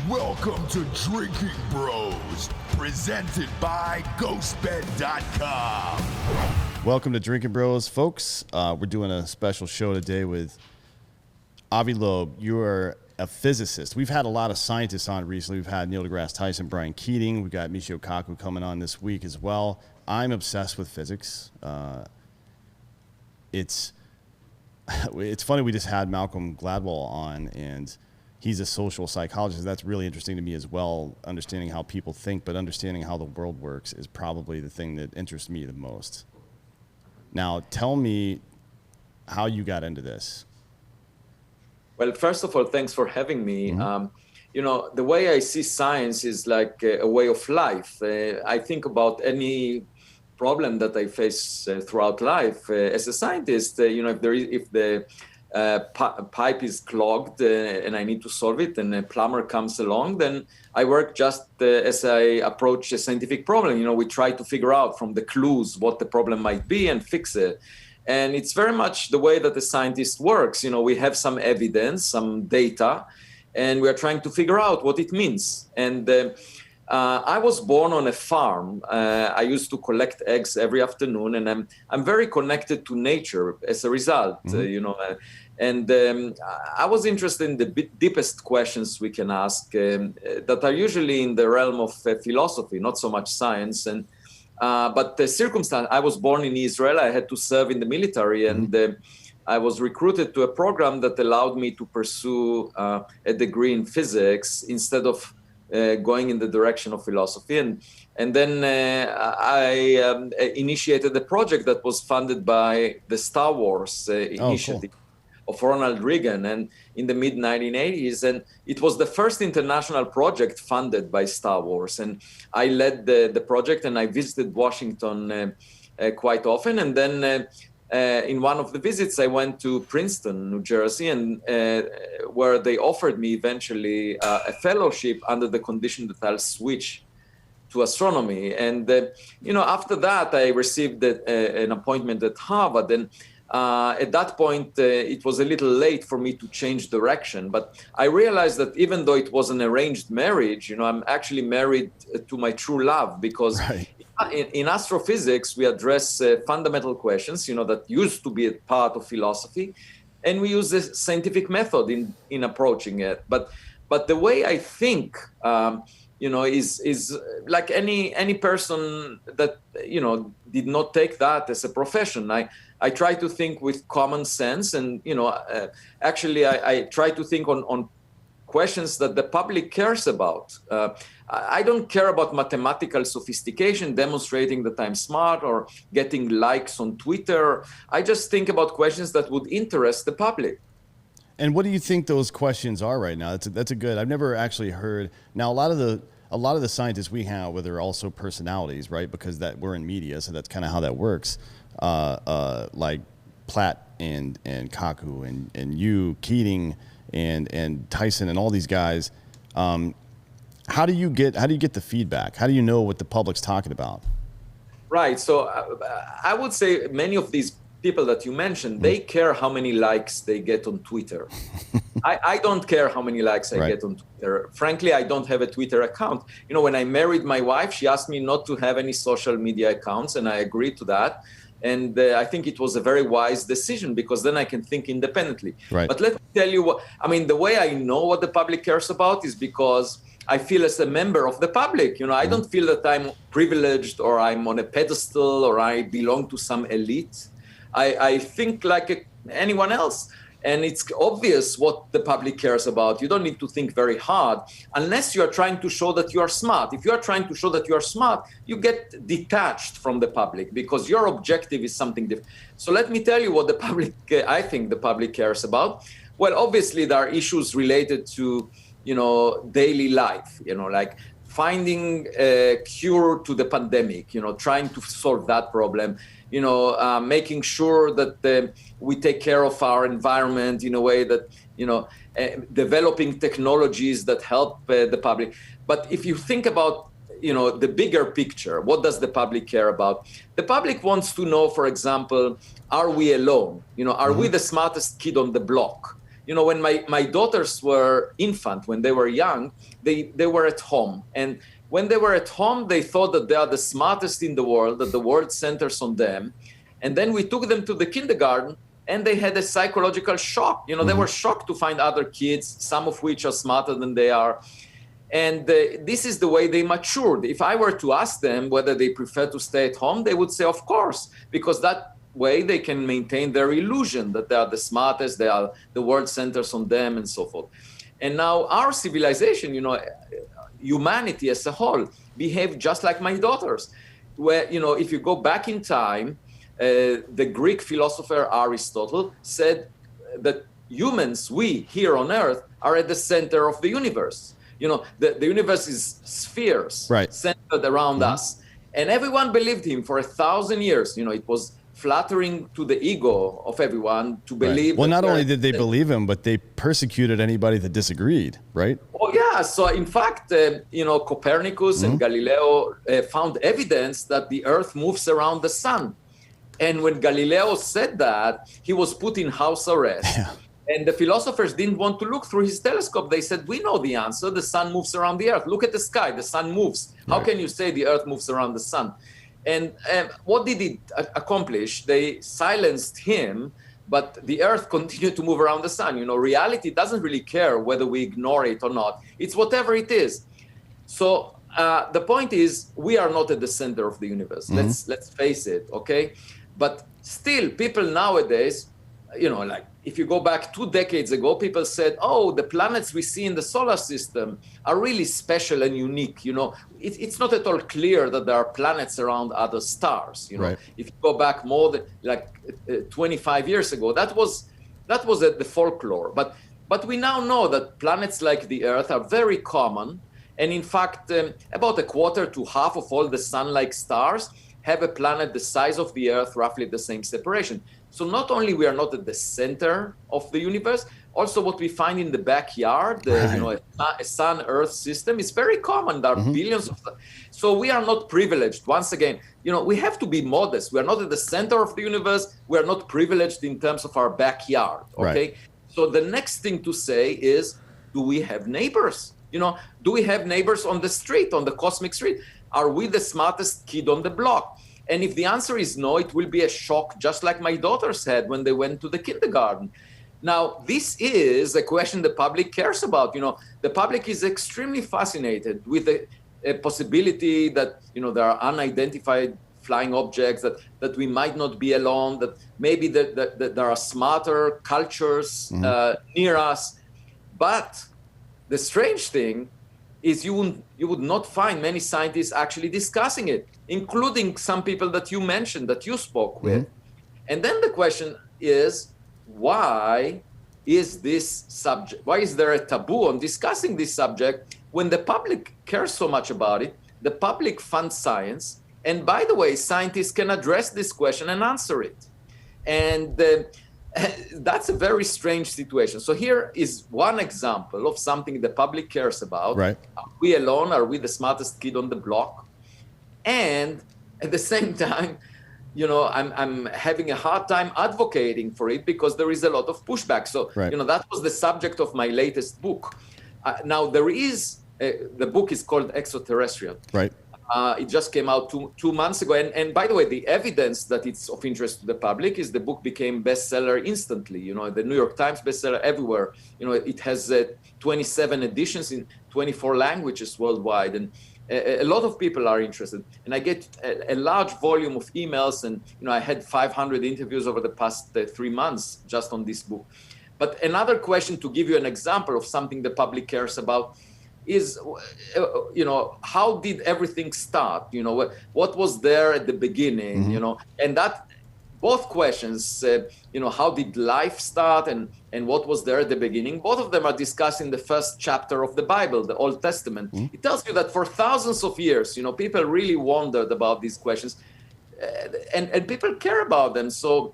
Welcome to Drinking Bros, presented by GhostBed.com. Welcome to Drinkin' Bros, folks. We're doing a special show today with Avi Loeb. You are a physicist. We've had a lot of scientists on recently. We've had Neil deGrasse Tyson, Brian Keating. We've got Michio Kaku coming on this week as well. I'm obsessed with physics. It's funny, we just had Malcolm Gladwell on, and he's a social psychologist. That's really interesting to me as well, understanding how people think, but understanding how the world works is probably the thing that interests me the most. Now, tell me how you got into this. Well, first of all, thanks for having me. Mm-hmm. The way I see science is like a way of life. I think about any problem that I face throughout life. As a scientist, if the pipe is clogged and I need to solve it, and a plumber comes along, then I work just as I approach a scientific problem. We try to figure out from the clues what the problem might be and fix it. And it's very much the way that the scientist works. We have some evidence, some data, and we are trying to figure out what it means. And I was born on a farm. I used to collect eggs every afternoon, and I'm very connected to nature as a result. Mm-hmm. I was interested in the deepest questions we can ask that are usually in the realm of philosophy, not so much science. But the circumstance, I was born in Israel. I had to serve in the military, and I was recruited to a program that allowed me to pursue a degree in physics instead of going in the direction of philosophy. And then I initiated a project that was funded by the Star Wars initiative. Cool. Of Ronald Reagan, and in the mid-1980s, and it was the first international project funded by Star Wars. And I led the project, and I visited Washington quite often. And then in one of the visits, I went to Princeton, New Jersey, and where they offered me eventually a fellowship under the condition that I'll switch to astronomy. And after that, I received an appointment at Harvard. And at that point, it was a little late for me to change direction, but I realized that even though it was an arranged marriage, I'm actually married to my true love, because in astrophysics, we address fundamental questions, that used to be a part of philosophy, and we use the scientific method in approaching it. But the way I think, is like any person that, did not take that as a profession. I try to think with common sense, and, actually I try to think on questions that the public cares about. I don't care about mathematical sophistication, demonstrating that I'm smart or getting likes on Twitter. I just think about questions that would interest the public. And what do you think those questions are right now? That's a good. I've never actually heard. Now, a lot of the scientists we have, where they're also personalities, right? Because we're in media, so that's kind of how that works. Like Platt and Kaku and you, Keating and Tyson and all these guys. How do you get the feedback? How do you know what the public's talking about? Right. So I would say many of these people that you mentioned, they care how many likes they get on Twitter. I don't care how many likes I get on Twitter. Frankly, I don't have a Twitter account. When I married my wife, she asked me not to have any social media accounts, and I agreed to that. And I think it was a very wise decision, because then I can think independently. Right. But let me tell you the way I know what the public cares about is because I feel as a member of the public. I don't feel that I'm privileged or I'm on a pedestal or I belong to some elite. I think like anyone else. And it's obvious what the public cares about. You don't need to think very hard unless you are trying to show that you are smart. If you are trying to show that you are smart, you get detached from the public because your objective is something different. So let me tell you what I think the public cares about. Well, obviously there are issues related to, daily life, like finding a cure to the pandemic, trying to solve that problem. Making sure that we take care of our environment in a way that, developing technologies that help the public. But if you think about, the bigger picture, what does the public care about? The public wants to know, for example, are we alone? Are we the smartest kid on the block? when my daughters were infant, when they were young, they were at home. And when they were at home, they thought that they are the smartest in the world, that the world centers on them. And then we took them to the kindergarten, and they had a psychological shock. They were shocked to find other kids, some of which are smarter than they are. And this is the way they matured. If I were to ask them whether they prefer to stay at home, they would say, of course, because that way they can maintain their illusion that they are the smartest, the world centers on them, and so forth. And now our civilization, humanity as a whole, behave just like my daughters. Where, if you go back in time, the Greek philosopher Aristotle said that humans, we here on Earth, are at the center of the universe. The universe is spheres centered around us. And everyone believed him for 1,000 years. It was flattering to the ego of everyone to believe. Well, not only did they believe him, but they persecuted anybody that disagreed, right? Oh, yeah. So, in fact, Copernicus and Galileo found evidence that the Earth moves around the sun. And when Galileo said that, he was put in house arrest. Yeah. And the philosophers didn't want to look through his telescope. They said, we know the answer. The sun moves around the Earth. Look at the sky. The sun moves. How can you say the Earth moves around the sun? And what did it accomplish? They silenced him, but the Earth continued to move around the sun. Reality doesn't really care whether we ignore it or not. It's whatever it is. So the point is, we are not at the center of the universe. Let's face it, okay? But still, people nowadays, like if you go back 2 decades ago, people said, oh, the planets we see in the solar system are really special and unique. It's not at all clear that there are planets around other stars. If you go back more than 25 years ago, that was the folklore. But we now know that planets like the Earth are very common. And in fact, about a quarter to half of all the sun-like stars have a planet the size of the Earth, roughly the same separation. So not only we are not at the center of the universe, also what we find in the backyard, a sun-Earth system is very common. There are billions of them. So we are not privileged. Once again, we have to be modest. We are not at the center of the universe. We are not privileged in terms of our backyard, okay? Right. So the next thing to say is, do we have neighbors? Do we have neighbors on the street, on the cosmic street? Are we the smartest kid on the block? And if the answer is no, it will be a shock, just like my daughters had when they went to the kindergarten. Now, this is a question the public cares about. The public is extremely fascinated with the possibility that, there are unidentified flying objects, that we might not be alone, that maybe that there are smarter cultures near us. But the strange thing is you would not find many scientists actually discussing it, including some people that you mentioned, that you spoke with. And then the question is, why is there a taboo on discussing this subject when the public cares so much about it? The public funds science. And by the way, scientists can address this question and answer it. And that's a very strange situation. So here is one example of something the public cares about. Right. Are we alone? Are we the smartest kid on the block? And at the same time, I'm having a hard time advocating for it because there is a lot of pushback. So, that was the subject of my latest book. Now, there is, the book is called Extraterrestrial. Right. It just came out two months ago. And by the way, the evidence that it's of interest to the public is the book became bestseller instantly. The New York Times bestseller everywhere. It has 27 editions in 24 languages worldwide. And a lot of people are interested. And I get a large volume of emails. And, I had 500 interviews over the past 3 months just on this book. But another question, to give you an example of something the public cares about, is, how did everything start? What was there at the beginning? And that both questions, how did life start and what was there at the beginning? Both of them are discussed in the first chapter of the Bible, the Old Testament. It tells you that for thousands of years, people really wondered about these questions, and people care about them. So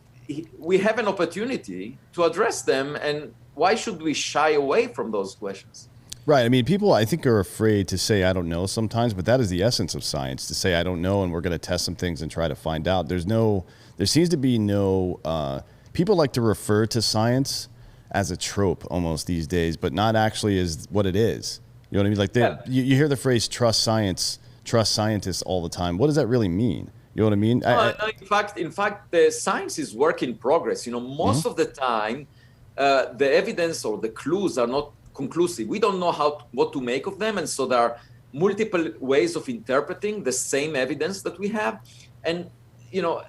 we have an opportunity to address them, and why should we shy away from those questions? Right. I mean, people, I think, are afraid to say, I don't know sometimes, but that is the essence of science, to say, I don't know, and we're going to test some things and try to find out. There seems to be no, people like to refer to science as a trope almost these days, but not actually as what it is. You know what I mean? Like you hear the phrase trust science, trust scientists all the time. What does that really mean? You know what I mean? No, in fact, the science is work in progress. Most of the time, the evidence or the clues are not conclusive. We don't know what to make of them, and so there are multiple ways of interpreting the same evidence that we have. And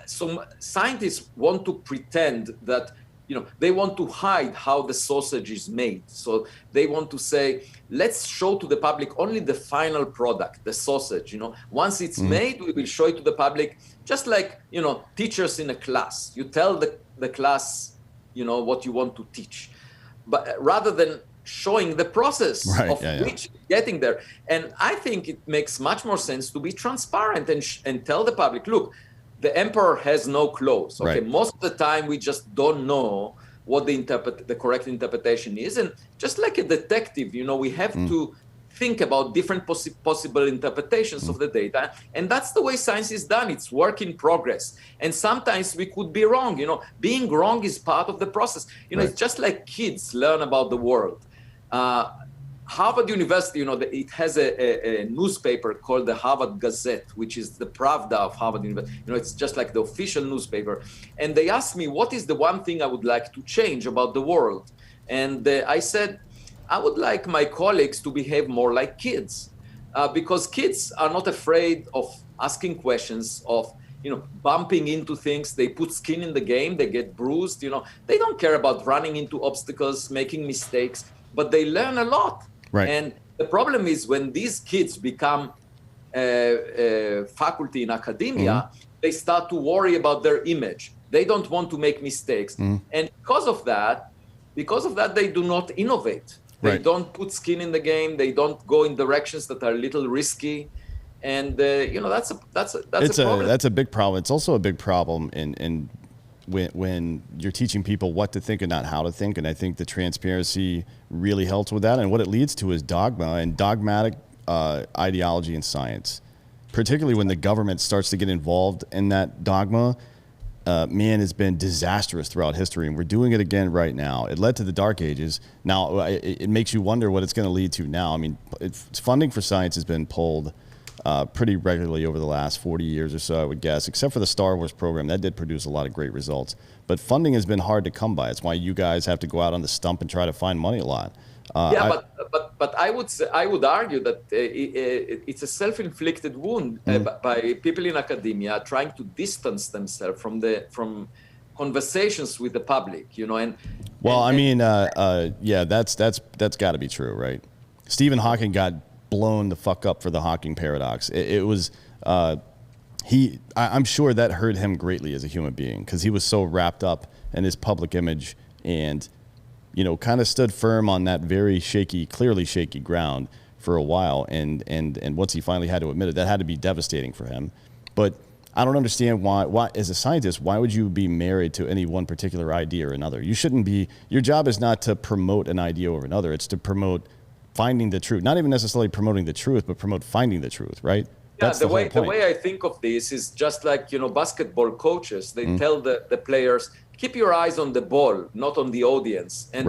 some scientists want to pretend that they want to hide how the sausage is made. So they want to say, let's show to the public only the final product, the sausage. Once it's made, we will show it to the public, just like teachers in a class. You tell the class what you want to teach, but rather than showing the process which getting there. And I think it makes much more sense to be transparent and tell the public, look, the emperor has no clothes. Okay, most of the time we just don't know what the correct interpretation is, and just like a detective, we have to think about different possible interpretations of the data, and that's the way science is done. It's work in progress, and sometimes we could be wrong. Being wrong is part of the process. It's just like kids learn about the world. Harvard University, it has a newspaper called the Harvard Gazette, which is the Pravda of Harvard University. It's just like the official newspaper. And they asked me, what is the one thing I would like to change about the world? And I said, I would like my colleagues to behave more like kids, because kids are not afraid of asking questions, of bumping into things. They put skin in the game, they get bruised. They don't care about running into obstacles, making mistakes, but they learn a lot. Right. And the problem is when these kids become faculty in academia, they start to worry about their image. They don't want to make mistakes. And because of that, they do not innovate. They don't put skin in the game. They don't go in directions that are a little risky. And that's a problem. That's a big problem. It's also a big problem in when you're teaching people what to think and not how to think. And I think the transparency really helps with that. And what it leads to is dogma and dogmatic ideology in science, particularly when the government starts to get involved in that dogma. Man, has been disastrous throughout history, and we're doing it again right now. It led to the Dark Ages. Now, it makes you wonder what it's going to lead to now. I mean, funding for science has been pulled pretty regularly over the last 40 years or so, I would guess, except for the Star Wars program. That did produce a lot of great results. But funding has been hard to come by. It's why you guys have to go out on the stump and try to find money a lot. But I would argue that it's a self-inflicted wound by people in academia trying to distance themselves from conversations with the public, that's got to be true, right? Stephen Hawking got blown the fuck up for the Hawking Paradox. I'm sure that hurt him greatly as a human being, because he was so wrapped up in his public image and kind of stood firm on that very clearly shaky ground for a while. And once he finally had to admit it, that had to be devastating for him. But I don't understand why, as a scientist, why would you be married to any one particular idea or another? You shouldn't be. Your job is not to promote an idea over another. It's to promote finding the truth. Not even necessarily promoting the truth, but promote finding the truth, right? Yeah, the way I think of this is just like, basketball coaches. They tell the players, keep your eyes on the ball, not on the audience. And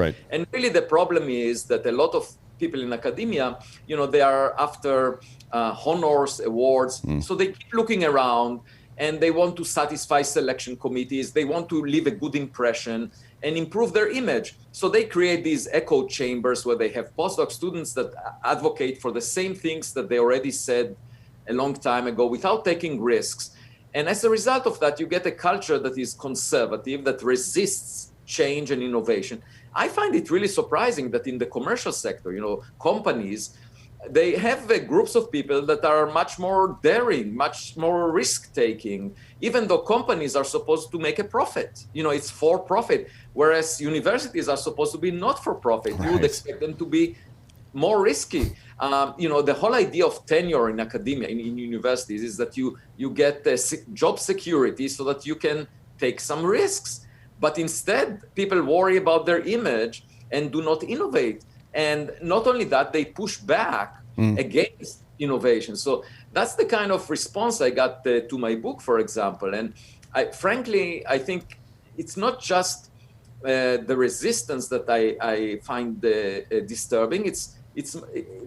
really the problem is that a lot of people in academia, they are after honors, awards. So they keep looking around and they want to satisfy selection committees. They want to leave a good impression and improve their image. So they create these echo chambers where they have postdoc students that advocate for the same things that they already said a long time ago without taking risks. And as a result of that, you get a culture that is conservative, that resists change and innovation. I find it really surprising that in the commercial sector, companies, they have groups of people that are much more daring, much more risk-taking, even though companies are supposed to make a profit. It's for profit, whereas universities are supposed to be not for profit. Right. You would expect them to be more risky. The whole idea of tenure in academia, in universities, is that you get job security so that you can take some risks. But instead, people worry about their image and do not innovate. And not only that, they push back against innovation. So that's the kind of response I got to my book, for example. And frankly, I think it's not just the resistance that I find disturbing. It's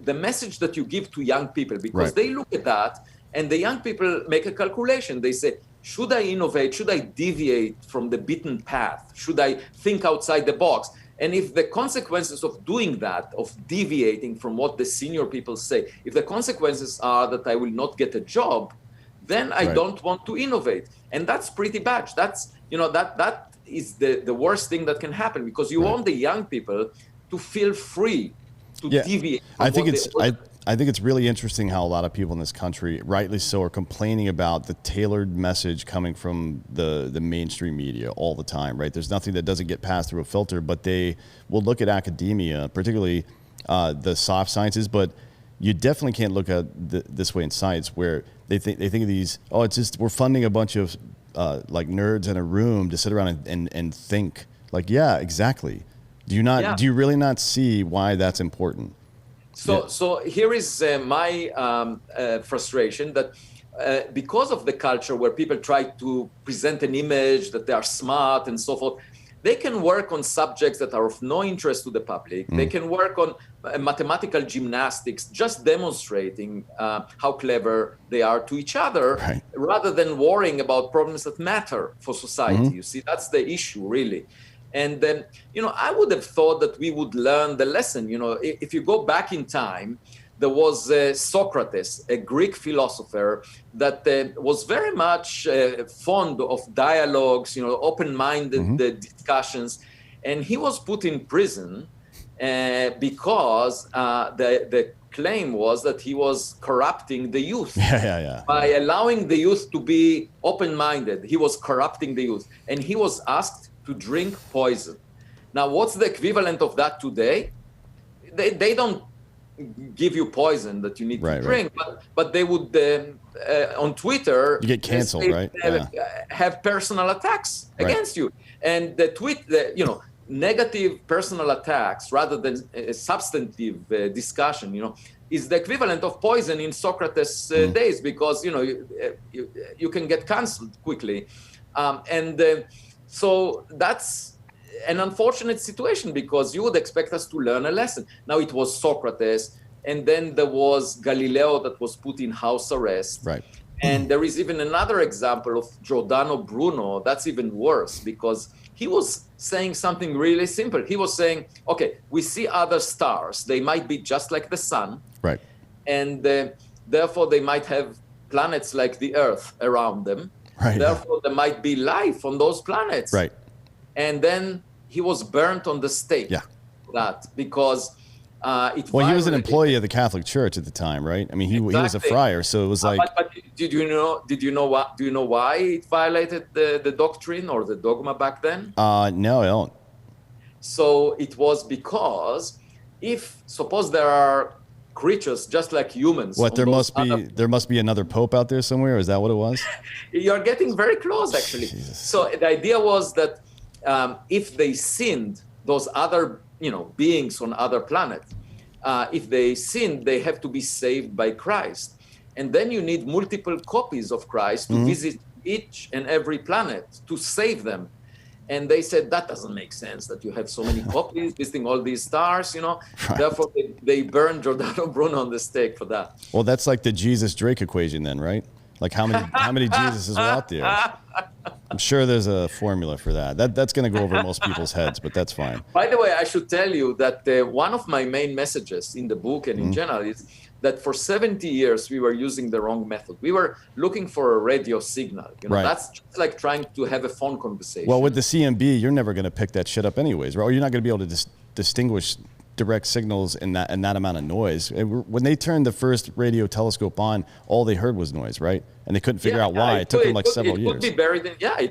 the message that you give to young people, because they look at that and the young people make a calculation. They say, should I innovate? Should I deviate from the beaten path? Should I think outside the box? And if the consequences of doing that, of deviating from what the senior people say, if the consequences are that I will not get a job, then I don't want to innovate. And that's pretty bad. That's, that is the worst thing that can happen, because you want the young people to feel free to deviate. I think it's really interesting how a lot of people in this country, rightly so, are complaining about the tailored message coming from the mainstream media all the time, right? There's nothing that doesn't get passed through a filter, but they will look at academia, particularly the soft sciences, but you definitely can't look at this way in science, where they think of these, it's just, we're funding a bunch of like nerds in a room to sit around and think. Like, yeah, exactly. Do you really not see why that's important? So here is my frustration, that because of the culture where people try to present an image that they are smart and so forth, they can work on subjects that are of no interest to the public. They can work on mathematical gymnastics, just demonstrating how clever they are to each other, rather than worrying about problems that matter for society. You see, that's the issue, really. And then, I would have thought that we would learn the lesson. If you go back in time, there was Socrates, a Greek philosopher that was very much fond of dialogues, open-minded discussions. And he was put in prison because the claim was that he was corrupting the youth. By allowing the youth to be open-minded, he was corrupting the youth. And he was asked to drink poison. Now, what's the equivalent of that today? They don't give you poison that you need to drink, but they would on Twitter, you get canceled, have personal attacks against you, and the negative personal attacks rather than a substantive discussion, is the equivalent of poison in Socrates' days, because you can get canceled quickly, so that's an unfortunate situation, because you would expect us to learn a lesson. Now, it was Socrates, and then there was Galileo that was put in house arrest. And there is even another example of Giordano Bruno. That's even worse, because he was saying something really simple. He was saying, okay, we see other stars. They might be just like the sun. And therefore, they might have planets like the Earth around them. Therefore, there might be life on those planets. And then he was burnt on the stake. Because it. Well, he was an employee of the Catholic Church at the time, right? I mean, he was a friar, so it was like. But did you know what? Do you know why it violated the doctrine or the dogma back then? No, I don't. So it was because suppose there are creatures just like humans. What, there must be another pope out there somewhere? Is that what it was? You're getting very close, actually. So the idea was that if they sinned, those other beings on other planets, if they sinned, they have to be saved by Christ. And then you need multiple copies of Christ to visit each and every planet to save them. And they said, that doesn't make sense, that you have so many copies visiting all these stars, Therefore, they burned Giordano Bruno on the stake for that. Well, that's like the Jesus-Drake equation then, right? Like how many Jesuses are out there? I'm sure there's a formula for that. That's going to go over most people's heads, but that's fine. By the way, I should tell you that one of my main messages in the book and in general is that for 70 years we were using the wrong method. We were looking for a radio signal. That's just like trying to have a phone conversation. Well, with the CMB, you're never going to pick that shit up anyways, right? Or you're not going to be able to distinguish direct signals in that amount of noise. When they turned the first radio telescope on, all they heard was noise, right? And they couldn't figure out why. It took them like several years. It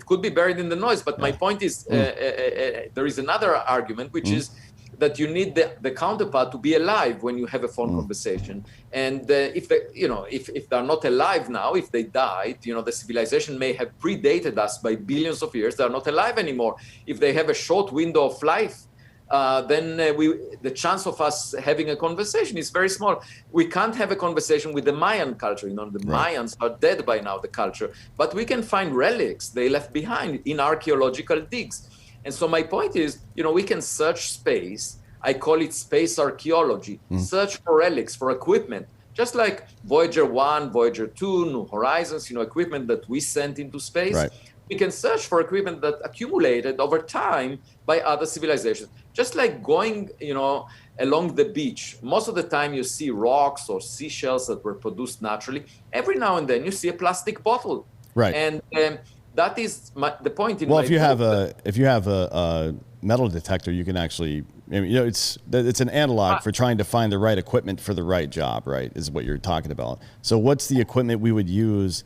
could be buried in the noise. But my point is, there is another argument, which is that you need the counterpart to be alive when you have a phone conversation. And if they're not alive now, if they died, the civilization may have predated us by billions of years. They're not alive anymore. If they have a short window of life, then the chance of us having a conversation is very small. We can't have a conversation with the Mayan culture. The Mayans are dead by now, the culture. But we can find relics they left behind in archaeological digs. And so my point is, we can search space. I call it space archaeology. Search for relics, for equipment, just like Voyager 1, Voyager 2, New Horizons, equipment that we sent into space. Right. We can search for equipment that accumulated over time by other civilizations. Just like going, along the beach. Most of the time you see rocks or seashells that were produced naturally. Every now and then you see a plastic bottle. Right. And that is the point in well, my if you book. have a metal detector, you can actually, it's an analog for trying to find the right equipment for the right job, right? Is what you're talking about. So what's the equipment we would use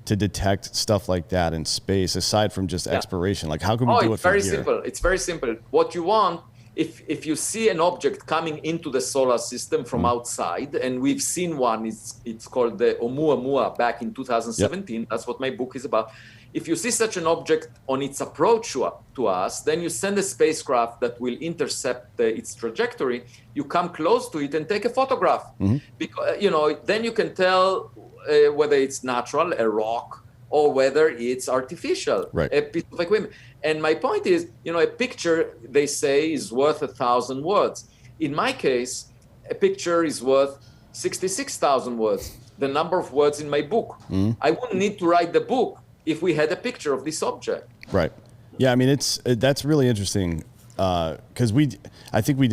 to detect stuff like that in space, aside from just exploration? Like, how can we do it from here? Simple. It's very simple. What you want, if you see an object coming into the solar system from outside, and we've seen one, it's called the Oumuamua back in 2017. Yep. That's what my book is about. If you see such an object on its approach to us, then you send a spacecraft that will intercept its trajectory. You come close to it and take a photograph. Because, then you can tell whether it's natural, a rock, or whether it's artificial, a piece of equipment. And my point is, a picture, they say, is worth 1,000 words. In my case, a picture is worth 66,000 words, the number of words in my book. I wouldn't need to write the book if we had a picture of this object. Right. Yeah, I mean, that's really interesting because I think we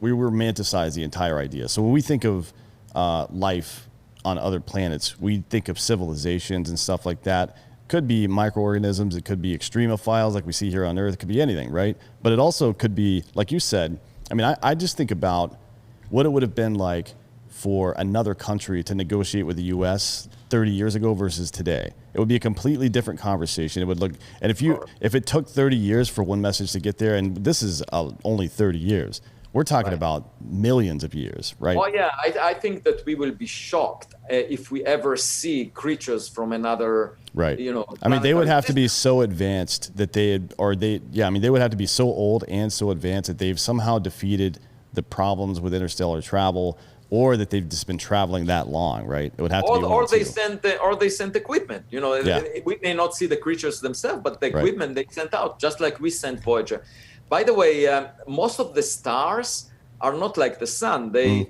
romanticize the entire idea. So when we think of life on other planets, we think of civilizations and stuff like that. Could be microorganisms, it could be extremophiles like we see here on Earth, it could be anything, right? But it also could be, like you said, I mean, I just think about what it would have been like for another country to negotiate with the U.S. 30 years ago versus today. It would be a completely different conversation. It would look, and if it took 30 years for one message to get there, and this is only 30 years, we're talking about millions of years, right? Oh yeah, I think that we will be shocked if we ever see creatures from another, right? I mean, they would have to be so advanced that they would have to be so old and so advanced that they've somehow defeated the problems with interstellar travel, or that they've just been traveling that long, right? It would have to be or they sent equipment. We may not see the creatures themselves, but the equipment they sent out, just like we sent Voyager. By the way, most of the stars are not like the sun. They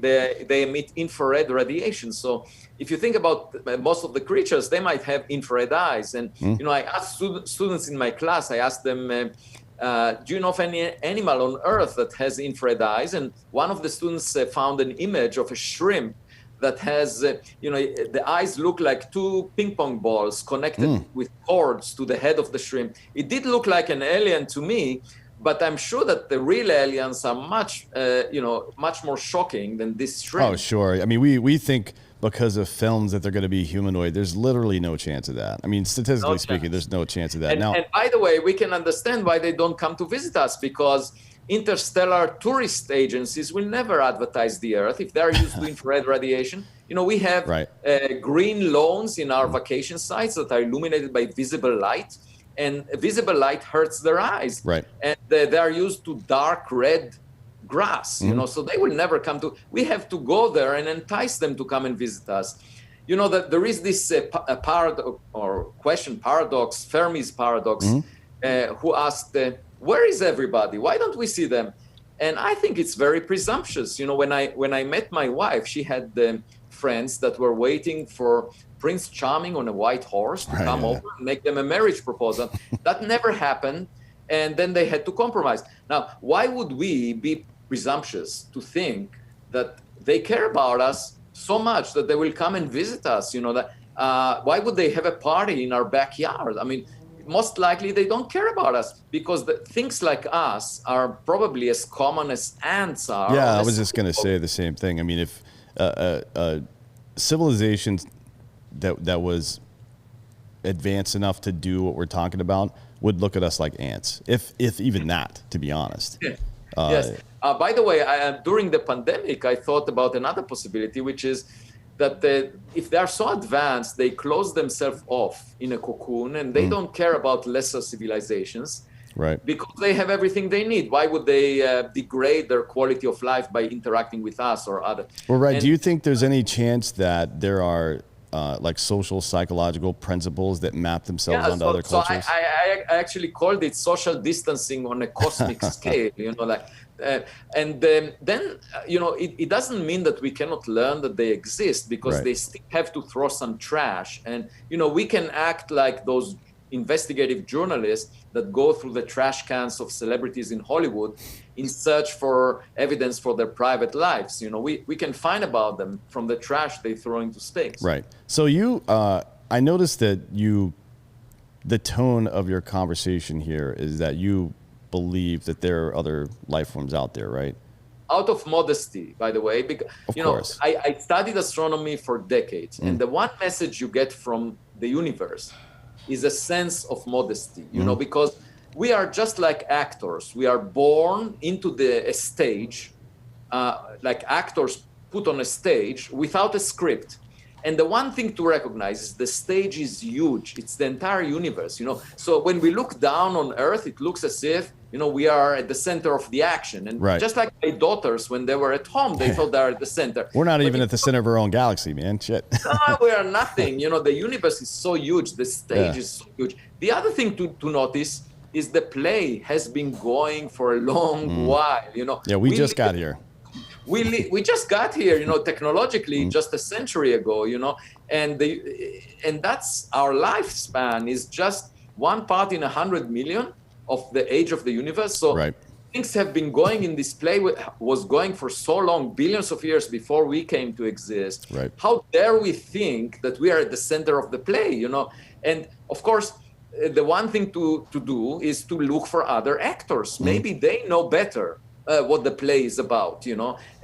emit infrared radiation. So if you think about most of the creatures, they might have infrared eyes. And I asked students in my class, I asked them, do you know of any animal on Earth that has infrared eyes? And one of the students found an image of a shrimp that has, the eyes look like two ping pong balls connected with cords to the head of the shrimp. It did look like an alien to me, but I'm sure that the real aliens are much more shocking than this shrimp. Oh, sure. I mean, we think because of films that they're going to be humanoid. There's literally no chance of that. I mean, statistically speaking, there's no chance of that. And by the way, we can understand why they don't come to visit us, because interstellar tourist agencies will never advertise the Earth if they're used to infrared radiation. We have green lawns in our vacation sites that are illuminated by visible light. And visible light hurts their eyes. Right. And they are used to dark red grass, so they will never come to. We have to go there and entice them to come and visit us. That there is this paradox, Fermi's paradox, who asked, where is everybody? Why don't we see them? And I think it's very presumptuous. When I met my wife, she had friends that were waiting for Prince Charming on a white horse to come over and make them a marriage proposal. That never happened, and then they had to compromise. Now, why would we be presumptuous to think that they care about us so much that they will come and visit us? Why would they have a party in our backyard? I mean, most likely they don't care about us, because things like us are probably as common as ants are. Yeah, I was just going to say the same thing. I mean, if civilizations that was advanced enough to do what we're talking about would look at us like ants, if even that, to be honest. Yes. By the way, during the pandemic, I thought about another possibility, which is that if they are so advanced, they close themselves off in a cocoon and they don't care about lesser civilizations. Right. Because they have everything they need. Why would they degrade their quality of life by interacting with us or other? Well, right. Do you think there's any chance that there are like social psychological principles that map themselves onto other so cultures? I actually called it social distancing on a cosmic scale, like, then it doesn't mean that we cannot learn that they exist, because Right. they still have to throw some trash, and we can act like those investigative journalists that go through the trash cans of celebrities in Hollywood in search for evidence for their private lives. We can find about them from the trash they throw into space. Right. So I noticed that the tone of your conversation here is that you believe that there are other life forms out there, right? Out of modesty, by the way, because Of course. I studied astronomy for decades, and the one message you get from the universe is a sense of modesty, because we are just like actors. We are born into a stage, like actors put on a stage without a script. And the one thing to recognize is the stage is huge. It's the entire universe, So when we look down on Earth, it looks as if, we are at the center of the action. And Right. just like my daughters, when they were at home, they thought they were at the center. We're not But even at the center of our own galaxy, man. Shit. no, we are nothing. The universe is so huge. The stage is so huge. The other thing to notice is the play has been going for a long while. Yeah, we just got here. We just got here, technologically just a century ago, and that's our lifespan is just one part in 100 million of the age of the universe. So Right. things have been going in this play was going for so long, billions of years before we came to exist. Right. How dare we think that we are at the center of the play, And of course, the one thing to do is to look for other actors. Maybe they know better what the play is about,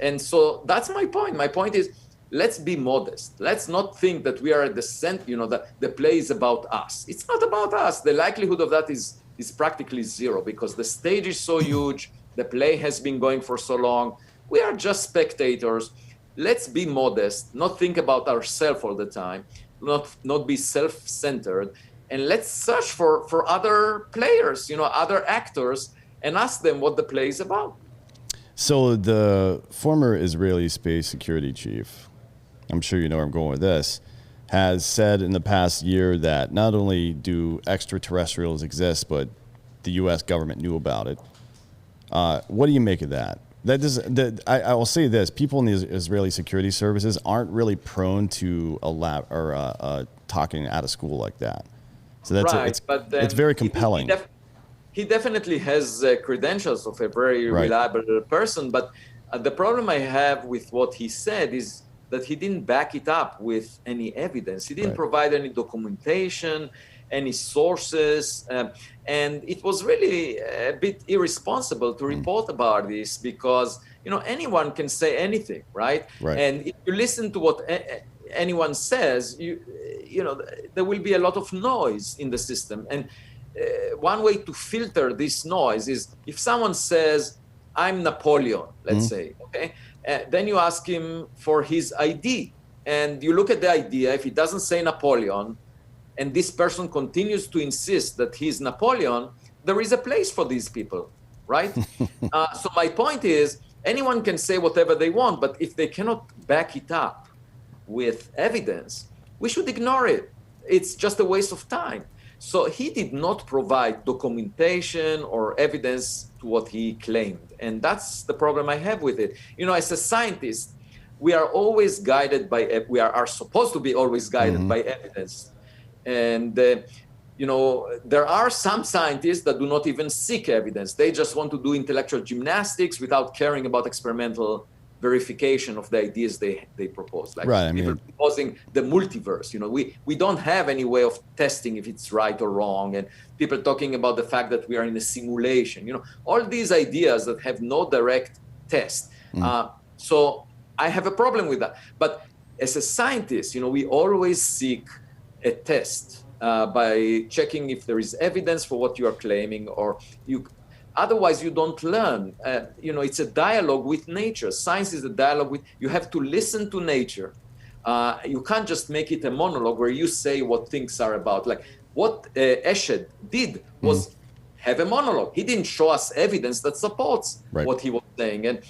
And so that's my point. My point is, let's be modest. Let's not think that we are at the center, that the play is about us. It's not about us. The likelihood of that is practically zero, because the stage is so huge. The play has been going for so long. We are just spectators. Let's be modest, not think about ourselves all the time, not be self-centered, and let's search for other players, other actors, and ask them what the play is about. So the former Israeli space security chief, I'm sure you know where I'm going with this, has said in the past year that not only do extraterrestrials exist, but the U.S. government knew about it. What do you make of that? I will say this: people in the Israeli security services aren't really prone to talking out of school like that. So that's right, it's very compelling. He definitely has credentials of a very Right. reliable person, but the problem I have with what he said is that he didn't back it up with any evidence. He didn't Right. provide any documentation, any sources, and it was really a bit irresponsible to report about this, because anyone can say anything, right? Right. And if you listen to what anyone says, there will be a lot of noise in the system. And one way to filter this noise is if someone says, I'm Napoleon, let's say, okay? Then you ask him for his ID. And you look at the idea. If he doesn't say Napoleon, and this person continues to insist that he's Napoleon, there is a place for these people, right? So my point is, anyone can say whatever they want, but if they cannot back it up with evidence, we should ignore it. It's just a waste of time. So he did not provide documentation or evidence to what he claimed. And that's the problem I have with it. As a scientist, we are always guided by, we are supposed to be always guided by evidence. And, there are some scientists that do not even seek evidence. They just want to do intellectual gymnastics without caring about experimental verification of the ideas they propose. Like Right, people proposing the multiverse. We don't have any way of testing if it's right or wrong. And people talking about the fact that we are in a simulation. All these ideas that have no direct test. So I have a problem with that. But as a scientist, we always seek a test by checking if there is evidence for what you are claiming, or otherwise you don't learn. It's a dialogue with nature. Science is a dialogue with, you have to listen to nature. You can't just make it a monologue where you say what things are about. Like what Eshed did was have a monologue. He didn't show us evidence that supports Right. what he was saying. And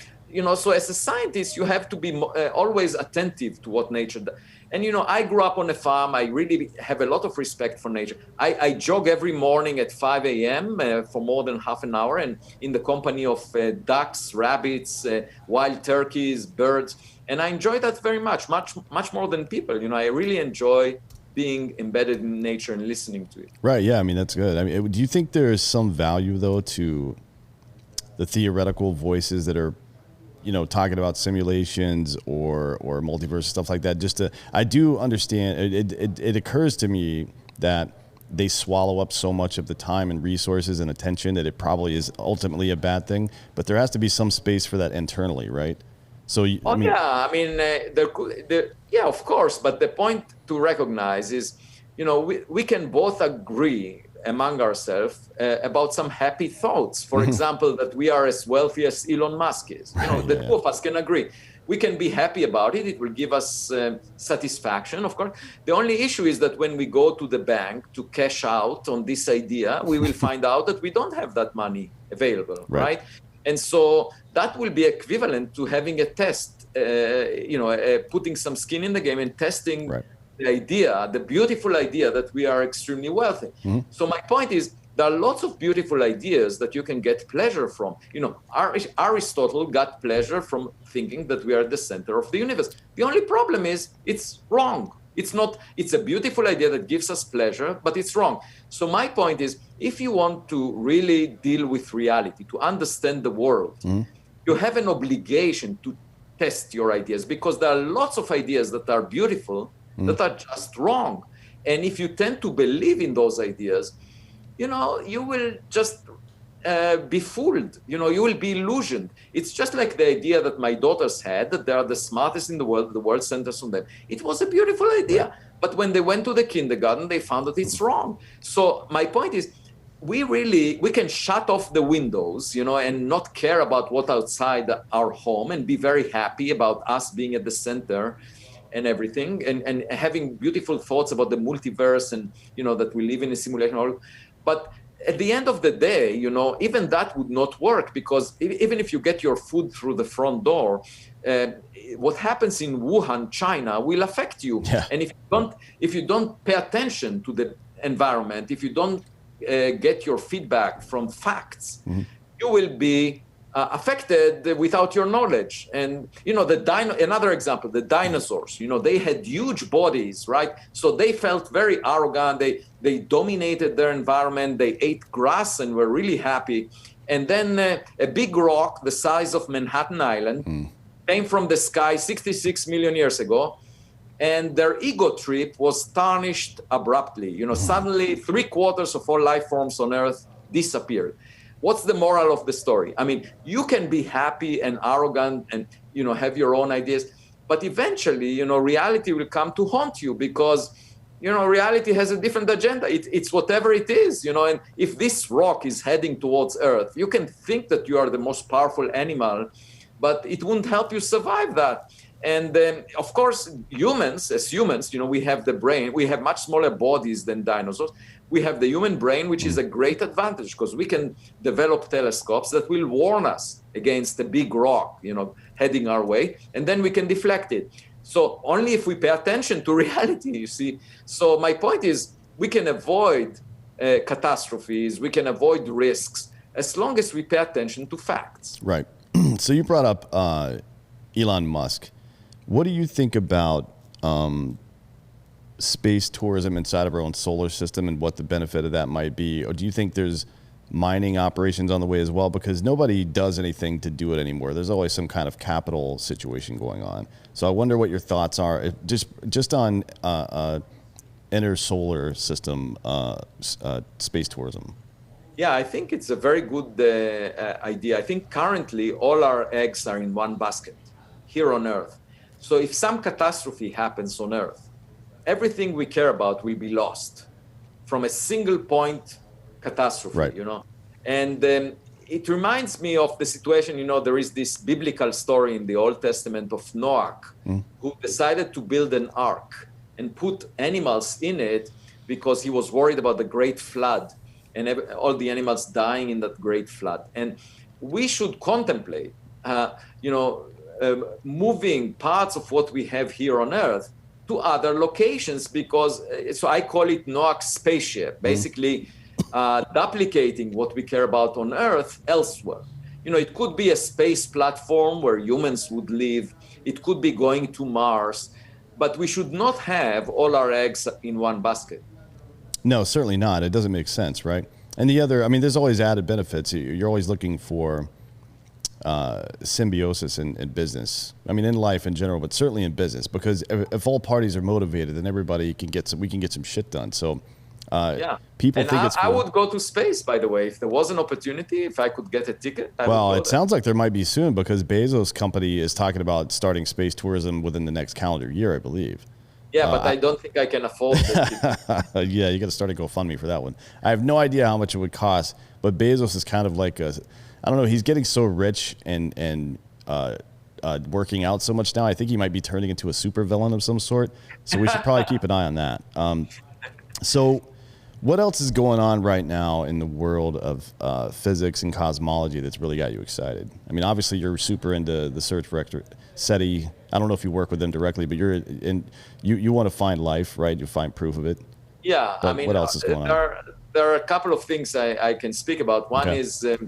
so as a scientist, you have to be always attentive to what nature does. And, I grew up on a farm. I really have a lot of respect for nature. I jog every morning at 5 a.m. For more than half an hour, and in the company of ducks, rabbits, wild turkeys, birds. And I enjoy that very much, much more than people. I really enjoy being embedded in nature and listening to it. Right. Yeah. I mean, that's good. I mean, do you think there's some value, though, to the theoretical voices that are, talking about simulations or multiverse, stuff like that? I do understand, it occurs to me that they swallow up so much of the time and resources and attention that it probably is ultimately a bad thing, but there has to be some space for that internally, right? So, yeah, of course. But the point to recognize is, we can both agree among ourselves about some happy thoughts. For example, that we are as wealthy as Elon Musk is. The two of us can agree. We can be happy about it. It will give us satisfaction, of course. The only issue is that when we go to the bank to cash out on this idea, we will find out that we don't have that money available, right? And so that will be equivalent to having a test, putting some skin in the game and testing the idea, the beautiful idea that we are extremely wealthy. So my point is, there are lots of beautiful ideas that you can get pleasure from. Aristotle got pleasure from thinking that we are the center of the universe. The only problem is it's wrong. It's a beautiful idea that gives us pleasure, but it's wrong. So my point is, if you want to really deal with reality, to understand the world, you have an obligation to test your ideas, because there are lots of ideas that are beautiful that are just wrong. And if you tend to believe in those ideas, you will just be fooled. You will be illusioned. It's just like the idea that my daughters had, that they are the smartest in the world centers on them. It was a beautiful idea. But when they went to the kindergarten, they found that it's wrong. So my point is, we can shut off the windows, and not care about what outside our home, and be very happy about us being at the center and everything, and having beautiful thoughts about the multiverse, and that we live in a simulation. But at the end of the day, even that would not work, because even if you get your food through the front door, what happens in Wuhan, China, will affect you. Yeah. And if you don't pay attention to the environment, if you don't get your feedback from facts, you will be affected without your knowledge. And another example, the dinosaurs, they had huge bodies, right? So they felt very arrogant. They dominated their environment. They ate grass and were really happy. And then a big rock the size of Manhattan Island came from the sky 66 million years ago, and their ego trip was tarnished abruptly. Suddenly 3/4 of all life forms on Earth disappeared. What's the moral of the story? I mean, you can be happy and arrogant and, have your own ideas, but eventually, reality will come to haunt you, because, reality has a different agenda. It's whatever it is, and if this rock is heading towards Earth, you can think that you are the most powerful animal, but it won't help you survive that. And of course, as humans, we have the brain. We have much smaller bodies than dinosaurs. We have the human brain, which is a great advantage, because we can develop telescopes that will warn us against a big rock, heading our way, and then we can deflect it. So only if we pay attention to reality, you see. So my point is, we can avoid catastrophes, we can avoid risks, as long as we pay attention to facts. Right. So you brought up Elon Musk. What do you think about space tourism inside of our own solar system, and what the benefit of that might be? Or do you think there's mining operations on the way as well? Because nobody does anything to do it anymore. There's always some kind of capital situation going on. So I wonder what your thoughts are just on inner solar system space tourism. Yeah, I think it's a very good idea. I think currently all our eggs are in one basket here on Earth. So if some catastrophe happens on Earth, everything we care about will be lost from a single point catastrophe, right. And it reminds me of the situation, there is this biblical story in the Old Testament of Noah, who decided to build an ark and put animals in it because he was worried about the great flood and all the animals dying in that great flood. And we should contemplate moving parts of what we have here on Earth to other locations, because so I call it Noah's spaceship, basically duplicating what we care about on Earth elsewhere. It could be a space platform where humans would live. It could be going to Mars, but we should not have all our eggs in one basket. No, certainly not. It doesn't make sense, right? And the other, I mean, there's always added benefits. You're always looking for symbiosis in business. I mean, in life in general, but certainly in business, because if all parties are motivated, then everybody can get we can get some shit done. So people think it's cool. I would go to space, by the way, if there was an opportunity, if I could get a ticket. Well, it sounds like there might be soon, because Bezos' company is talking about starting space tourism within the next calendar year, I believe. Yeah, but I don't think I can afford it. Yeah, you got to start a GoFundMe for that one. I have no idea how much it would cost, but Bezos is kind of like I don't know, he's getting so rich and working out so much now. I think he might be turning into a supervillain of some sort. So we should probably keep an eye on that. So what else is going on right now in the world of physics and cosmology that's really got you excited? I mean, obviously you're super into the search for SETI. I don't know if you work with them directly, but you want to find life, right? You find proof of it. Yeah, but I mean, what else is going on? There are a couple of things I can speak about. One is the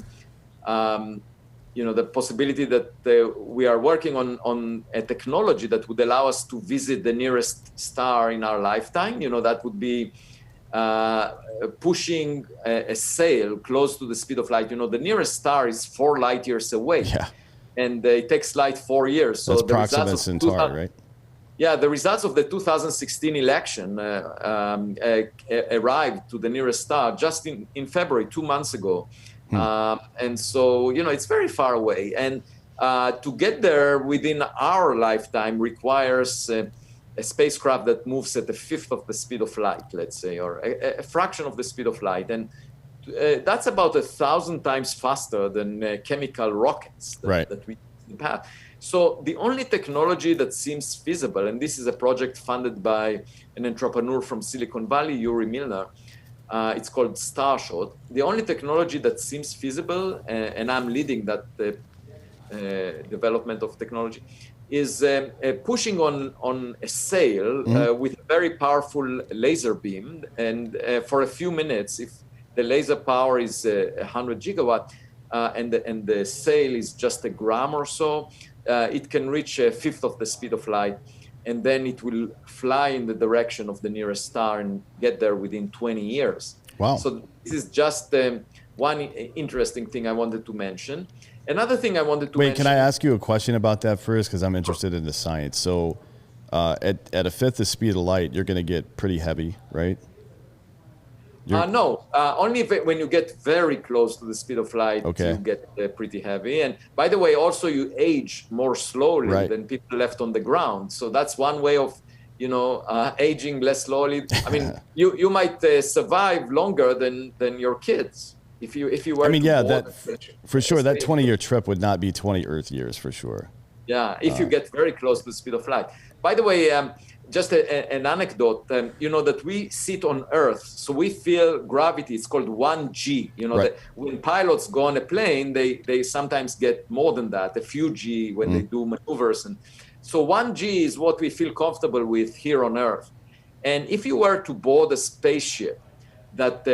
possibility that we are working on a technology that would allow us to visit the nearest star in our lifetime. That would be pushing a sail close to the speed of light. The nearest star is 4 light years away. Yeah. And it takes light 4 years. So that's Proxima Centauri, right? Yeah, the results of the 2016 election arrived to the nearest star just in February, 2 months ago. And so, it's very far away. And to get there within our lifetime requires a spacecraft that moves at a fifth of the speed of light, let's say, or a fraction of the speed of light. And that's about 1,000 times faster than chemical rockets that we have. So the only technology that seems feasible, and this is a project funded by an entrepreneur from Silicon Valley, Yuri Milner, it's called Starshot. The only technology that seems feasible, and I'm leading that development of technology, is pushing on a sail with a very powerful laser beam. And for a few minutes, if the laser power is 100 gigawatt and the sail is just a gram or so, it can reach a fifth of the speed of light. And then it will fly in the direction of the nearest star and get there within 20 years. Wow. So this is just one interesting thing I wanted to mention. Another thing I wanted to mention... Wait, can I ask you a question about that first? Because I'm interested in the science. So at a fifth the speed of light, you're going to get pretty heavy, right? No, only when you get very close to the speed of light, you get pretty heavy. And by the way, also you age more slowly than people left on the ground. So that's one way of, aging less slowly. I mean, you might survive longer than your kids if you were. I mean, that for sure. That 20-year trip would not be 20 Earth years for sure. Yeah, if you get very close to the speed of light. By the way. Just an anecdote, that we sit on Earth, so we feel gravity. It's called 1G. That when pilots go on a plane, they sometimes get more than that, a few G when they do maneuvers. And so 1G is what we feel comfortable with here on Earth. And if you were to board a spaceship that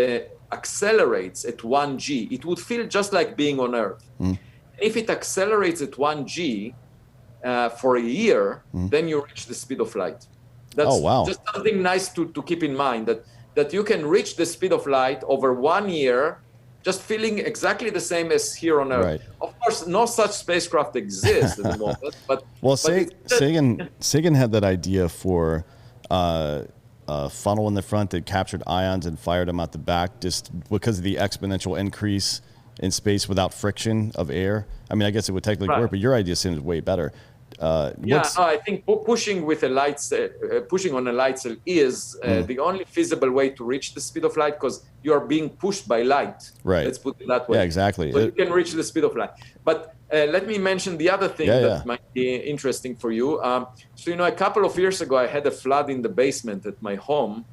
accelerates at 1G, it would feel just like being on Earth. If it accelerates at 1G for a year, then you reach the speed of light. That's just something nice to keep in mind, that you can reach the speed of light over 1 year, just feeling exactly the same as here on Earth. Right. Of course, no such spacecraft exists at the moment. Sagan had that idea for a funnel in the front that captured ions and fired them out the back, just because of the exponential increase in space without friction of air. I mean, I guess it would technically work, but your idea seems way better. I think pushing on a light cell is the only feasible way to reach the speed of light, because you are being pushed by light. Right. Let's put it that way. Yeah, exactly. So you can reach the speed of light. But let me mention the other thing that might be interesting for you. A couple of years ago, I had a flood in the basement at my home.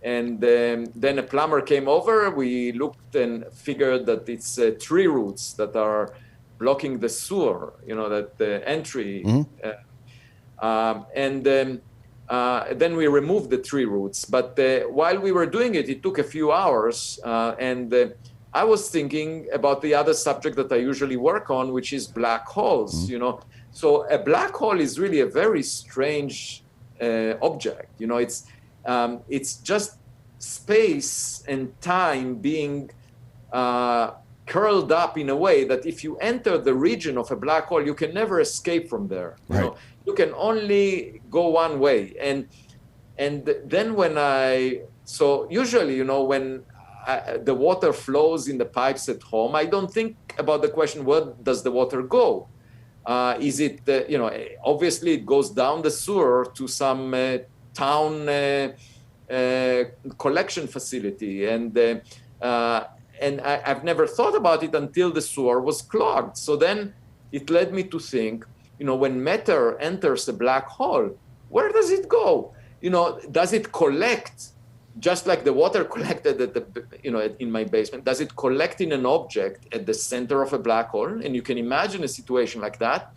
And then a plumber came over. We looked and figured that it's tree roots that are blocking the sewer, that the entry. Then we removed the tree roots. But while we were doing it, it took a few hours. I was thinking about the other subject that I usually work on, which is black holes. So a black hole is really a very strange object. It's just space and time being curled up in a way that if you enter the region of a black hole, you can never escape from there. You can only go one way. And then so usually, when the water flows in the pipes at home, I don't think about the question, where does the water go? Is it, obviously it goes down the sewer to some town collection facility. And I've never thought about it until the sewer was clogged. So then it led me to think, when matter enters a black hole, where does it go? Does it collect, just like the water collected at in my basement? Does it collect in an object at the center of a black hole? And you can imagine a situation like that.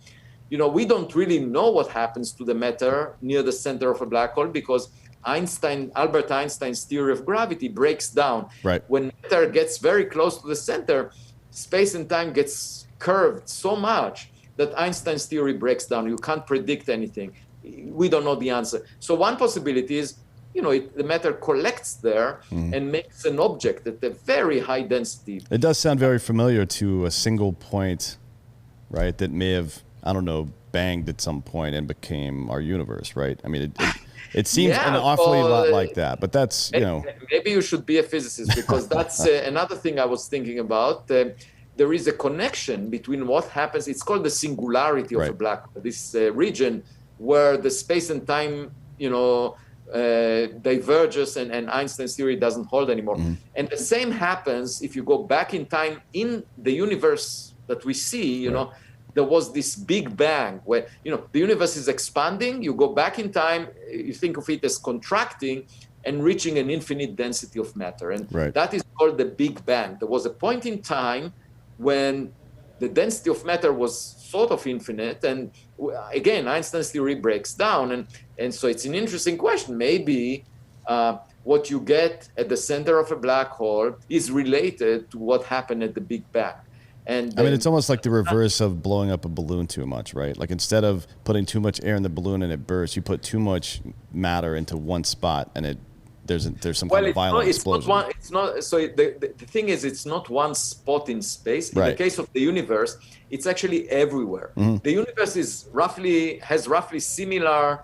We don't really know what happens to the matter near the center of a black hole, because Albert Einstein's theory of gravity breaks down. Right. When matter gets very close to the center, space and time gets curved so much that Einstein's theory breaks down. You can't predict anything. We don't know the answer. So one possibility is, the matter collects there and makes an object at a very high density. It does sound very familiar to a single point, right, that may have, banged at some point and became our universe, right? I mean, it seems an awfully lot like that, but that's, Maybe you should be a physicist, because that's another thing I was thinking about. There is a connection between what happens. It's called the singularity of a black hole, this region where the space and time, diverges and Einstein's theory doesn't hold anymore. And the same happens if you go back in time in the universe that we see, there was this big bang where, the universe is expanding. You go back in time, you think of it as contracting and reaching an infinite density of matter. And that is called the Big Bang. There was a point in time when the density of matter was sort of infinite. And again, Einstein's theory breaks down. And so it's an interesting question. Maybe what you get at the center of a black hole is related to what happened at the Big Bang. And I mean, it's almost like the reverse of blowing up a balloon too much, right? Like instead of putting too much air in the balloon and it bursts, you put too much matter into one spot and there's some kind of violent explosion. The thing is, it's not one spot in space. In the case of the universe, it's actually everywhere. The universe has roughly similar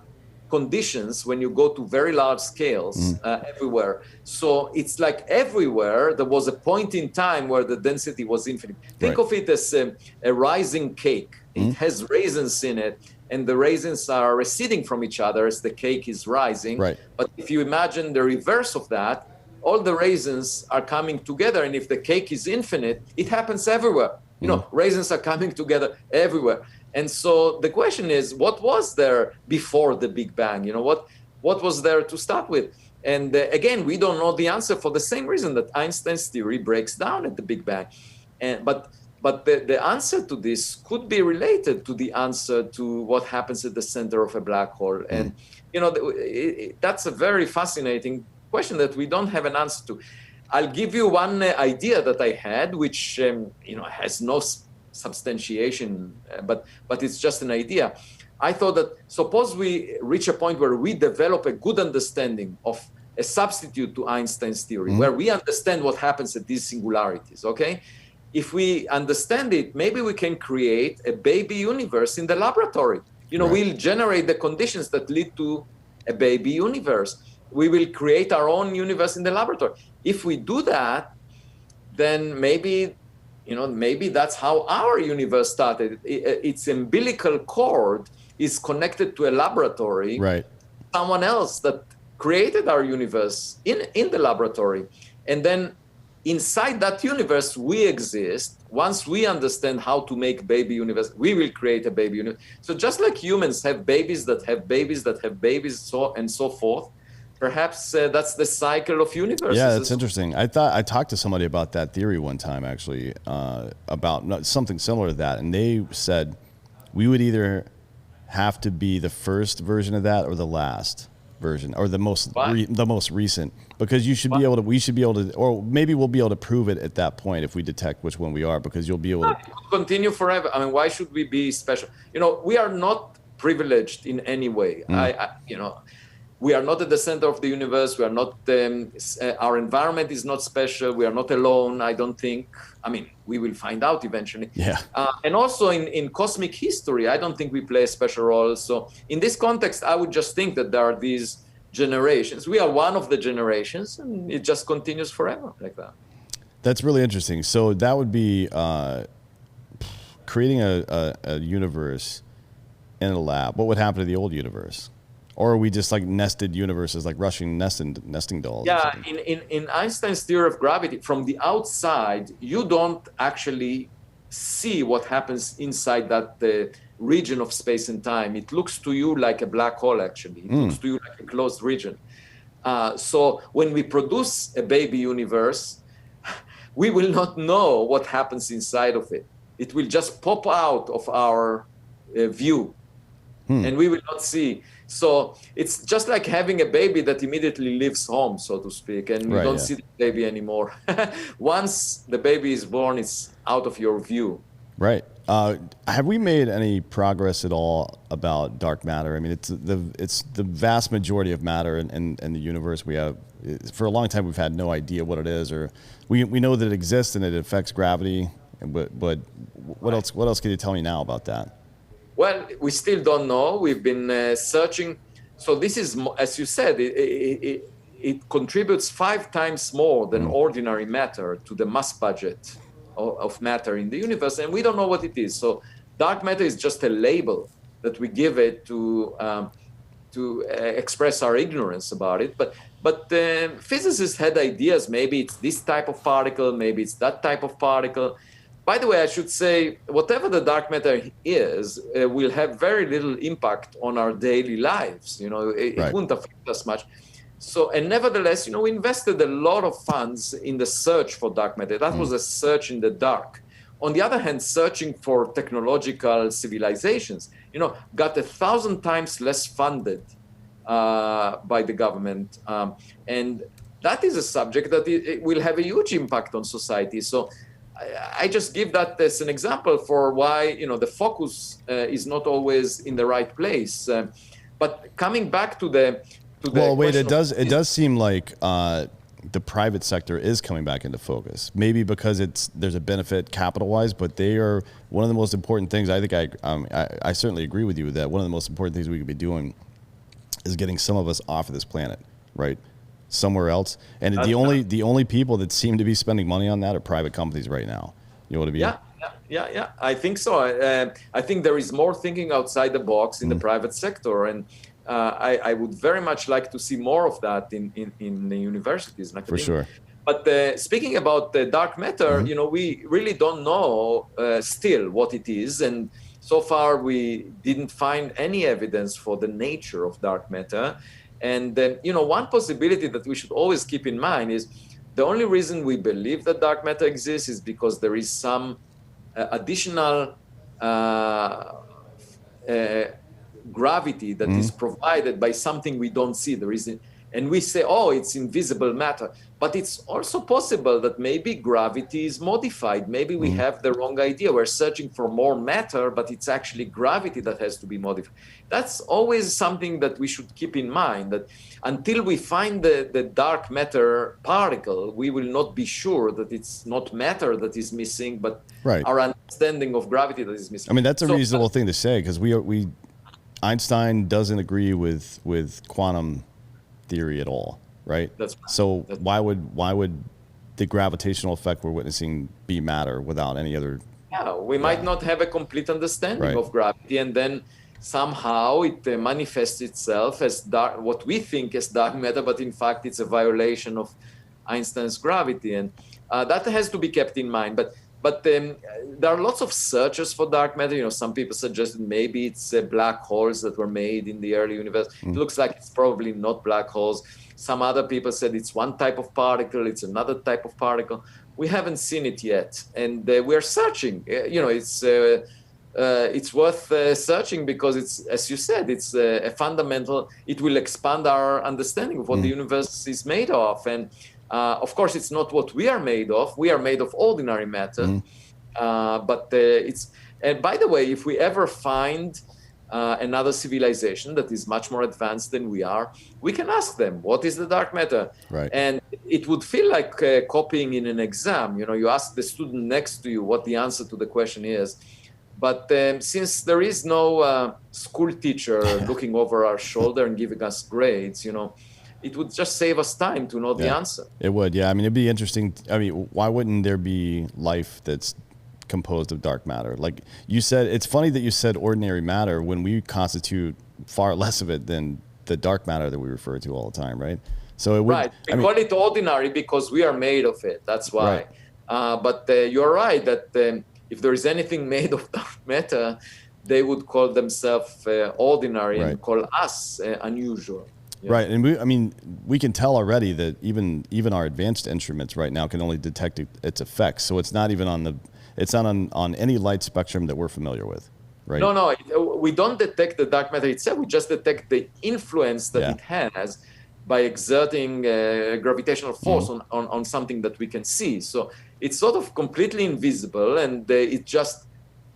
conditions when you go to very large scales everywhere. So it's like everywhere there was a point in time where the density was infinite. Think of it as a rising cake. It has raisins in it, and the raisins are receding from each other as the cake is rising. But if you imagine the reverse of that, all the raisins are coming together, and if the cake is infinite, it happens everywhere. Raisins are coming together everywhere. And so the question is, what was there before the Big Bang? What was there to start with? And again, we don't know the answer for the same reason that Einstein's theory breaks down at the Big Bang. But the answer to this could be related to the answer to what happens at the center of a black hole. And, that's a very fascinating question that we don't have an answer to. I'll give you one idea that I had, which, has no substantiation, but it's just an idea. I thought that suppose we reach a point where we develop a good understanding of a substitute to Einstein's theory, where we understand what happens at these singularities, okay? If we understand it, maybe we can create a baby universe in the laboratory. We'll generate the conditions that lead to a baby universe. We will create our own universe in the laboratory. If we do that, then maybe that's how our universe started. Its umbilical cord is connected to a laboratory. Someone else that created our universe in the laboratory. And then inside that universe, we exist. Once we understand how to make baby universe, we will create a baby universe. So just like humans have babies that have babies that have babies, so and so forth, perhaps that's the cycle of universes. Yeah, that's interesting. I talked to somebody about that theory one time, actually, about something similar to that, and they said we would either have to be the first version of that or the last version, or the most recent, because we should be able to, or maybe we'll be able to prove it at that point if we detect which one we are, because you'll be able to continue forever. I mean, why should we be special? We are not privileged in any way. We are not at the center of the universe. We are not. Our environment is not special. We are not alone, I don't think. I mean, we will find out eventually. Yeah. And also in cosmic history, I don't think we play a special role. So in this context, I would just think that there are these generations. We are one of the generations, and it just continues forever like that. That's really interesting. So that would be creating a universe in a lab. What would happen to the old universe? Or are we just like nested universes, like Russian nesting dolls? Yeah, in Einstein's theory of gravity, from the outside, you don't actually see what happens inside that region of space and time. It looks to you like a black hole, actually. It looks to you like a closed region. So when we produce a baby universe, we will not know what happens inside of it. It will just pop out of our view, and we will not see. So it's just like having a baby that immediately leaves home, so to speak, and you don't see the baby anymore. Once the baby is born, it's out of your view. Right. Have we made any progress at all about dark matter? I mean, it's the vast majority of matter in the universe. We have, for a long time, we've had no idea what it is, or we know that it exists and it affects gravity. But what else can you tell me now about that? Well, we still don't know. We've been searching. So this is, as you said, it contributes 5 times more than ordinary matter to the mass budget of matter in the universe, and we don't know what it is. So dark matter is just a label that we give it to express our ignorance about it. But physicists had ideas. Maybe it's this type of particle. Maybe it's that type of particle. By the way, I should say, whatever the dark matter is, will have very little impact on our daily lives. It won't affect us much. So, and nevertheless, we invested a lot of funds in the search for dark matter. That was a search in the dark. On the other hand, searching for technological civilizations, got 1,000 times less funded by the government. And that is a subject that it will have a huge impact on society. So I just give that as an example for why, the focus is not always in the right place. But coming back to the it does seem like the private sector is coming back into focus. Maybe because there's a benefit capital-wise, but they are one of the most important things. I think I certainly agree with you that one of the most important things we could be doing is getting some of us off of this planet, right? Somewhere else. And the only people that seem to be spending money on that are private companies right now. You know what I mean? Yeah. I think so. I think there is more thinking outside the box in the private sector, and I would very much like to see more of that in the universities. For sure. But speaking about the dark matter, we really don't know still what it is, and so far we didn't find any evidence for the nature of dark matter. And then, one possibility that we should always keep in mind is the only reason we believe that dark matter exists is because there is some additional gravity that is provided by something we don't see. And we say, it's invisible matter. But it's also possible that maybe gravity is modified. Maybe we have the wrong idea. We're searching for more matter, but it's actually gravity that has to be modified. That's always something that we should keep in mind, that until we find the dark matter particle, we will not be sure that it's not matter that is missing, but our understanding of gravity that is missing. I mean, that's a reasonable thing to say, because Einstein doesn't agree with quantum theory at all, right? That's right. So why would the gravitational effect we're witnessing be matter without any other? Yeah, we might not have a complete understanding of gravity, and then somehow it manifests itself as what we think as dark matter, but in fact it's a violation of Einstein's gravity, and that has to be kept in mind. But But there are lots of searches for dark matter. Some people suggested maybe it's black holes that were made in the early universe. It looks like it's probably not black holes. Some other people said it's one type of particle, it's another type of particle. We haven't seen it yet, and we're searching. It's worth searching because it's, as you said, it's a fundamental. It will expand our understanding of what the universe is made of, and of course, it's not what we are made of. We are made of ordinary matter, but it's. And by the way, if we ever find another civilization that is much more advanced than we are, we can ask them, what is the dark matter? Right. And it would feel like copying in an exam. You ask the student next to you what the answer to the question is. But since there is no school teacher looking over our shoulder and giving us grades, it would just save us time to know the answer. It would, yeah. I mean, it'd be interesting. I mean, why wouldn't there be life that's composed of dark matter? Like you said, it's funny that you said ordinary matter when we constitute far less of it than the dark matter that we refer to all the time, right? So it would, right. We call it ordinary because we are made of it. That's why. Right. But you're right that if there is anything made of dark matter, they would call themselves ordinary and call us unusual. Yeah. Right, and we can tell already that even our advanced instruments right now can only detect its effects. So it's not even on any light spectrum that we're familiar with, right? No, we don't detect the dark matter itself. We just detect the influence that it has by exerting gravitational force on something that we can see. So it's sort of completely invisible, and it just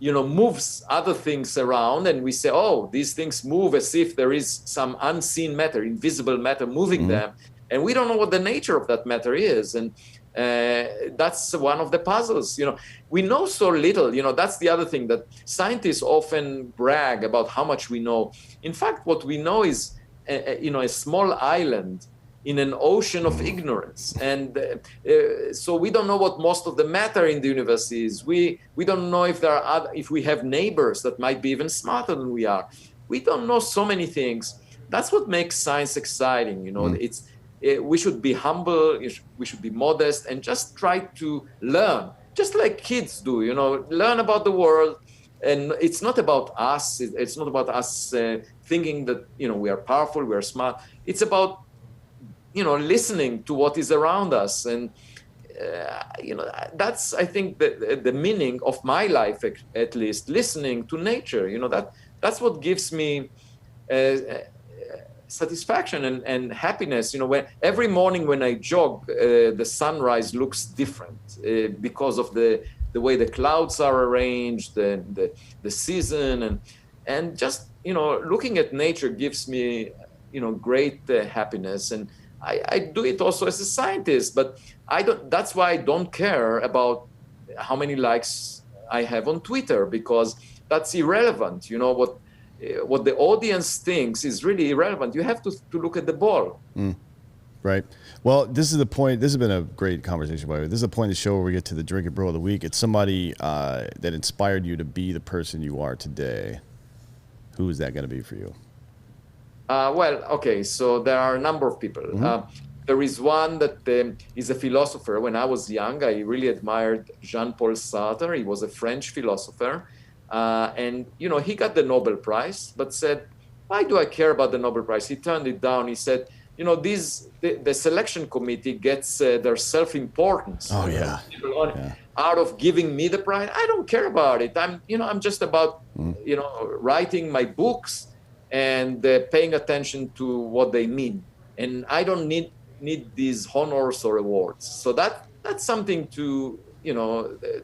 moves other things around, and we say, oh, these things move as if there is some unseen matter, invisible matter moving them, and we don't know what the nature of that matter is. And that's one of the puzzles. We know so little. That's the other thing, that scientists often brag about how much we know. In fact, what we know is a small island in an ocean of ignorance, and so we don't know what most of the matter in the universe is. We don't know if we have neighbors that might be even smarter than we are. We don't know so many things. That's what makes science exciting. We should be humble. We should be modest and just try to learn, just like kids do. Learn about the world, and it's not about us. It's not about us thinking that we are powerful, we are smart. It's about listening to what is around us. And, that's, I think, the meaning of my life, at least, listening to nature. That's what gives me satisfaction and happiness. When every morning when I jog, the sunrise looks different because of the way the clouds are arranged, the season, and just, looking at nature gives me, great happiness. And I do it also as a scientist, but that's why I don't care about how many likes I have on Twitter, because that's irrelevant. What the audience thinks is really irrelevant. You have to look at the ball. Right. Well, this is the point. This has been a great conversation, by the way. This is the point of the show where we get to the Drinkin' Bro of the Week. It's somebody that inspired you to be the person you are today. Who is that going to be for you? So there are a number of people. There is one that is a philosopher. When I was young, I really admired Jean-Paul Sartre. He was a French philosopher. And he got the Nobel Prize, but said, why do I care about the Nobel Prize? He turned it down. He said, the selection committee gets their self-importance out of giving me the prize. I don't care about it. I'm just about, writing my books and paying attention to what they mean. And I don't need these honors or awards. So that's something to,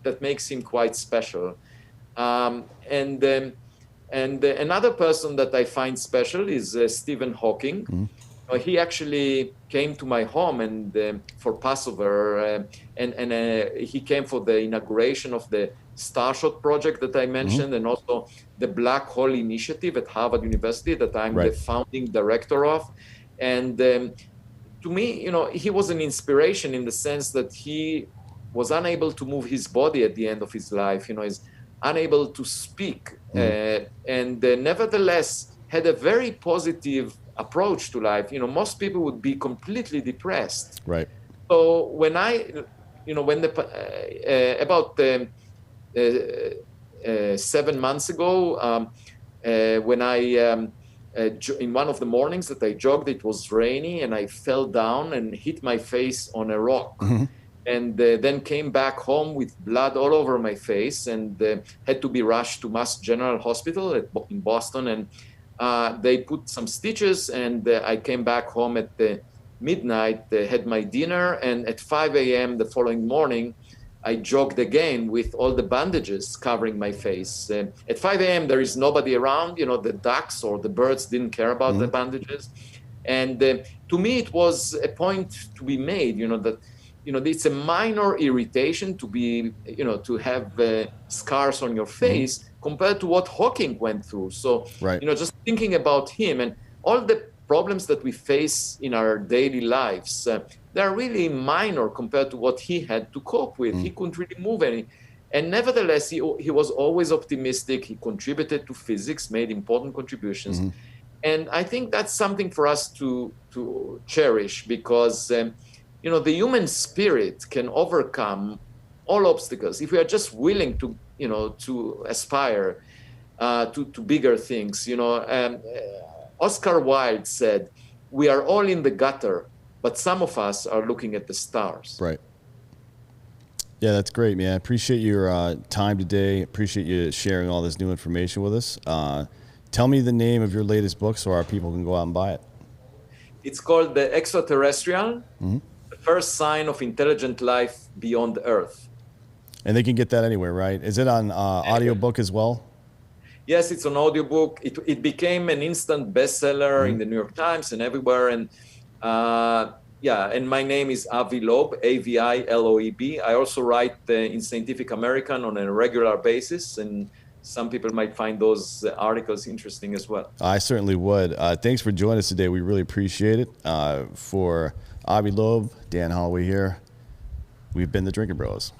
that makes him quite special. And another person that I find special is Stephen Hawking. He actually came to my home and for Passover, and he came for the inauguration of the Starshot project that I mentioned, and also the Black Hole Initiative at Harvard University that I'm the founding director of. And to me, he was an inspiration in the sense that he was unable to move his body at the end of his life. He's unable to speak, and nevertheless had a very positive approach to life. Most people would be completely depressed. Right. So when I when about 7 months ago, when I in one of the mornings that I jogged, it was rainy, and I fell down and hit my face on a rock. And then came back home with blood all over my face, and had to be rushed to Mass General Hospital in Boston. And they put some stitches, and I came back home at midnight, had my dinner, and at 5 a.m. the following morning, I jogged again with all the bandages covering my face. At 5 a.m. there is nobody around. The ducks or the birds didn't care about the bandages. And to me, it was a point to be made, that it's a minor irritation to be, to have scars on your face compared to what Hawking went through. So, right. Just thinking about him and all the problems that we face in our daily lives, they're really minor compared to what he had to cope with. He couldn't really move any. And nevertheless, he was always optimistic. He contributed to physics, made important contributions. And I think that's something for us to cherish, because the human spirit can overcome all obstacles if we are just willing to, to aspire to bigger things. Oscar Wilde said, "We are all in the gutter, but some of us are looking at the stars." Right. Yeah, that's great, man. I appreciate your time today. Appreciate you sharing all this new information with us. Tell me the name of your latest book so our people can go out and buy it. It's called The Extraterrestrial, The First Sign of Intelligent Life Beyond Earth. And they can get that anywhere, right? Is it on audiobook as well? Yes, it's an audiobook. It became an instant bestseller in the New York Times and everywhere. And and my name is Avi Loeb, Aviloeb. I also write in Scientific American on a regular basis, and some people might find those articles interesting as well. I certainly would. Thanks for joining us today. We really appreciate it. For Avi Loeb, Dan Hollaway here, we've been the Drinkin' Bros.